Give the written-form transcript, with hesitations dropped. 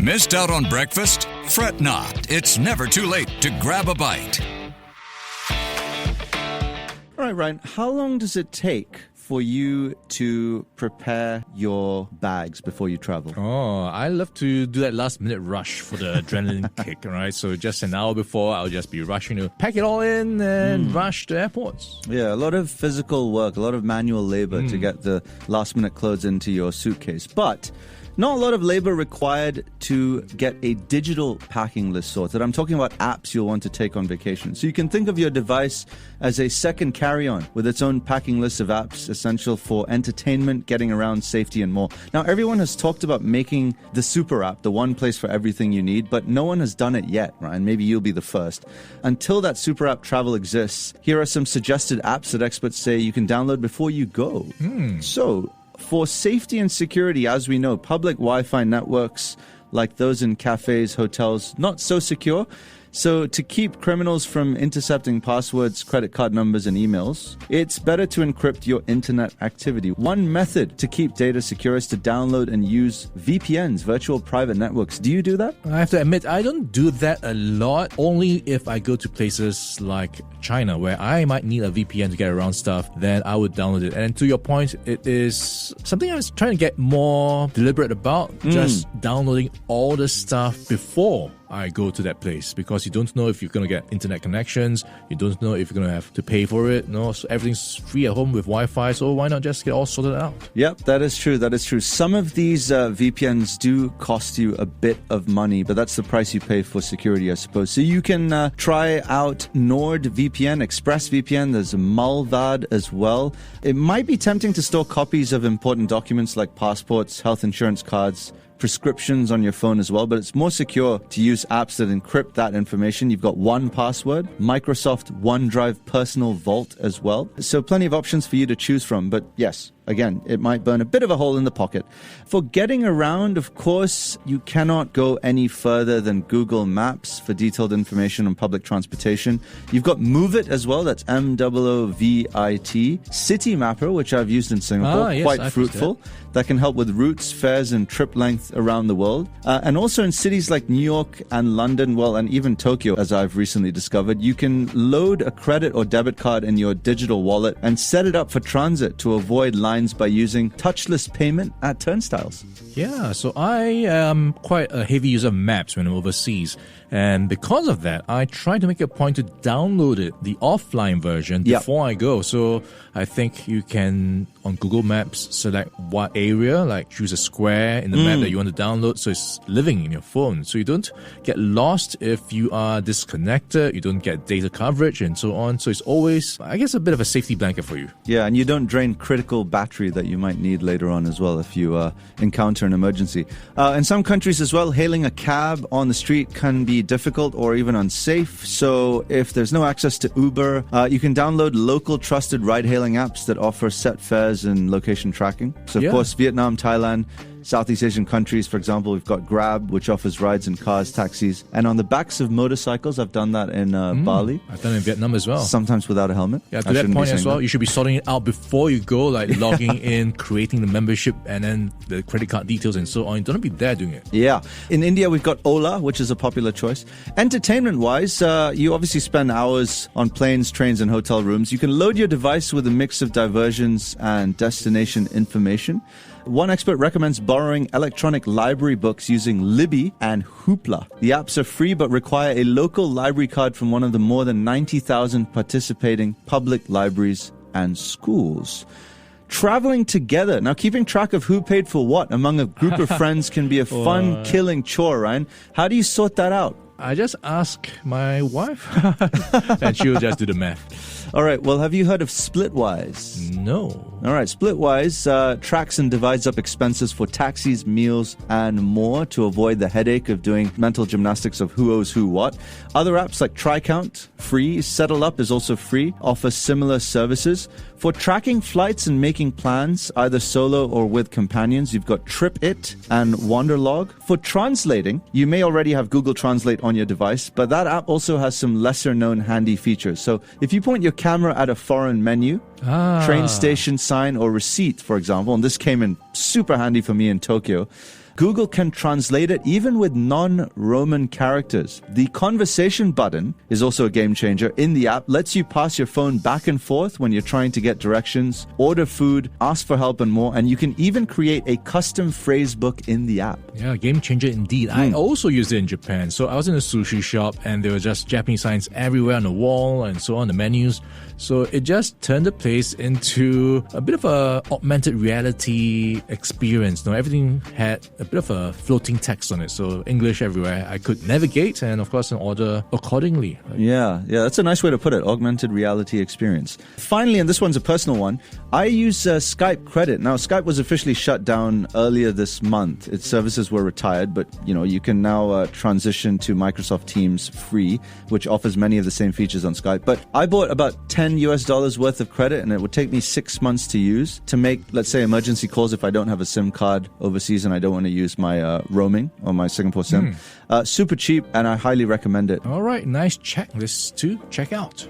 Missed out on breakfast? Fret not. It's never too late to grab a bite. All right, Ryan, how long does it take for you to prepare your bags before you travel? Oh, I love to do that last minute rush for the adrenaline kick, right? So just an hour before, I'll just be rushing to pack it all in and rush to airports. Yeah, a lot of physical work, a lot of manual labor to get the last minute clothes into your suitcase. But not a lot of labor required to get a digital packing list sorted. I'm talking about apps you'll want to take on vacation. So you can think of your device as a second carry-on with its own packing list of apps essential for entertainment, getting around, safety, and more. Now, everyone has talked about making the super app the one place for everything you need, but no one has done it yet, right? And maybe you'll be the first. Until that super app travel exists, here are some suggested apps that experts say you can download before you go. So, for safety and security, as we know, public Wi-Fi networks like those in cafes, hotels, not so secure. So to keep criminals from intercepting passwords, credit card numbers, and emails, it's better to encrypt your internet activity. One method to keep data secure is to download and use VPNs, virtual private networks. Do you do that? I have to admit, I don't do that a lot, only if I go to places like China, where I might need a VPN to get around stuff, then I would download it. And to your point, it is something I was trying to get more deliberate about, just downloading all the stuff before I go to that place, because you don't know if you're going to get internet connections, you don't know if you're going to have to pay for it. No, so everything's free at home with Wi-Fi, so why not just get all sorted out? Yep, that is true. That is true. Some of these VPNs do cost you a bit of money, but that's the price you pay for security, I suppose. So you can try out NordVPN, ExpressVPN. There's Mullvad as well. It might be tempting to store copies of important documents like passports, health insurance cards, prescriptions on your phone as well, but it's more secure to use apps that encrypt that information. You've got 1Password, Microsoft OneDrive Personal Vault as well. So plenty of options for you to choose from, but yes, again, it might burn a bit of a hole in the pocket. For getting around, of course, you cannot go any further than Google Maps for detailed information on public transportation. You've got Move It as well, that's MOOVIT. City Mapper, which I've used in Singapore, yes, quite I've fruitful. That can help with routes, fares, and trip length around the world. And also in cities like New York and London, well, and even Tokyo, as I've recently discovered, you can load a credit or debit card in your digital wallet and set it up for transit to avoid lines by using touchless payment at turnstiles. Yeah, so I am quite a heavy user of maps when I'm overseas. And because of that, I try to make a point to download it, the offline version, before I go. So I think you can, on Google Maps, select what area, like choose a square in the map that you want to download. So it's living in your phone. So you don't get lost if you are disconnected, you don't get data coverage and so on. So it's always, I guess, a bit of a safety blanket for you. Yeah, and you don't drain critical battery that you might need later on as well if you encounter an emergency. In some countries as well, hailing a cab on the street can be difficult or even unsafe. So if there's no access to Uber, you can download local trusted ride-hailing apps that offer set fares and location tracking. So of course, Vietnam, Thailand, Southeast Asian countries, for example, we've got Grab, which offers rides in cars, taxis, and on the backs of motorcycles. I've done that in Bali. I've done it in Vietnam as well. Sometimes without a helmet. Yeah, to that point as well, you should be sorting it out before you go, like logging in, creating the membership, and then the credit card details and so on. You don't be there doing it. Yeah. In India, we've got Ola, which is a popular choice. Entertainment-wise, you obviously spend hours on planes, trains, and hotel rooms. You can load your device with a mix of diversions and destination information. One expert recommends borrowing electronic library books using Libby and Hoopla. The apps are free but require a local library card from one of the more than 90,000 participating public libraries and schools. Traveling together. Now, keeping track of who paid for what among a group of friends can be a fun, killing chore, Ryan. How do you sort that out? I just ask my wife, and she'll just do the math. All right, well, have you heard of Splitwise? No. All right, Splitwise tracks and divides up expenses for taxis, meals, and more to avoid the headache of doing mental gymnastics of who owes who what. Other apps like TriCount, free. SettleUp is also free, offers similar services. For tracking flights and making plans, either solo or with companions, you've got TripIt and Wanderlog. For translating, you may already have Google Translate on your device, but that app also has some lesser-known handy features. So if you point your camera at a foreign menu, train station sign, or receipt, for example, and this came in super handy for me in Tokyo, Google can translate it even with non-Roman characters. The conversation button is also a game changer in the app. Lets you pass your phone back and forth when you're trying to get directions, order food, ask for help, and more. And you can even create a custom phrase book in the app. Yeah, game changer indeed. I also used it in Japan. So I was in a sushi shop and there were just Japanese signs everywhere on the wall and so on, the menus. So it just turned the place into a bit of a augmented reality experience. Everything had a bit of a floating text on it. So English everywhere. I could navigate and of course order accordingly. Yeah, that's a nice way to put it. Augmented reality experience. Finally, and this one's a personal one, I use Skype credit. Now, Skype was officially shut down earlier this month. Its services were retired, but you can now transition to Microsoft Teams free, which offers many of the same features on Skype. But I bought about $10 worth of credit, and it would take me 6 months to use to make, let's say, emergency calls if I don't have a SIM card overseas and I don't want to use my roaming or my Singapore SIM. Super cheap, and I highly recommend it. All right, nice checklist to check out.